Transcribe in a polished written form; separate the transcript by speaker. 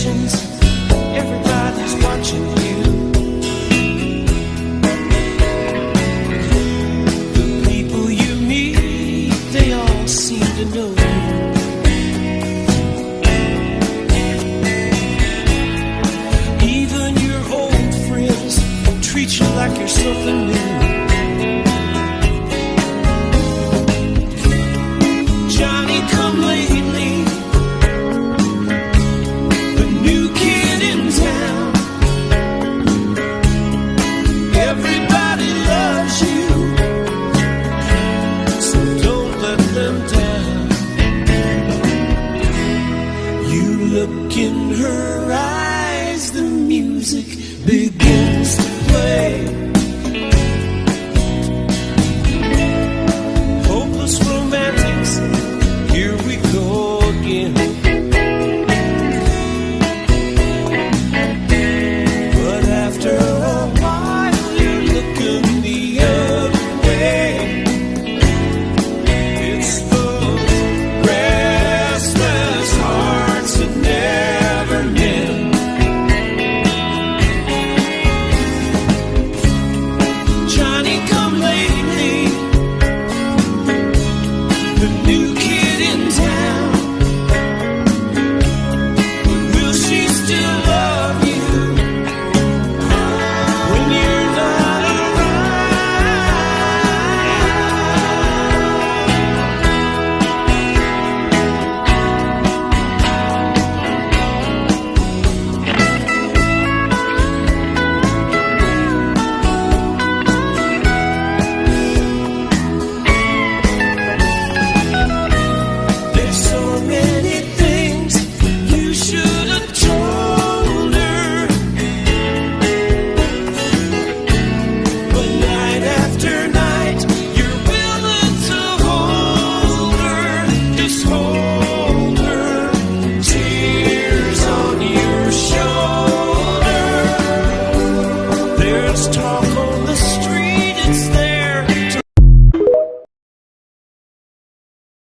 Speaker 1: celebrations, everybody's watching you. The people you meet, they all seem to know you. Even your old friends treat you like you're something new. Johnny come lately, the new kid in town. Everybody loves you, so don't let them down. You look in her eyes, the music begins to play.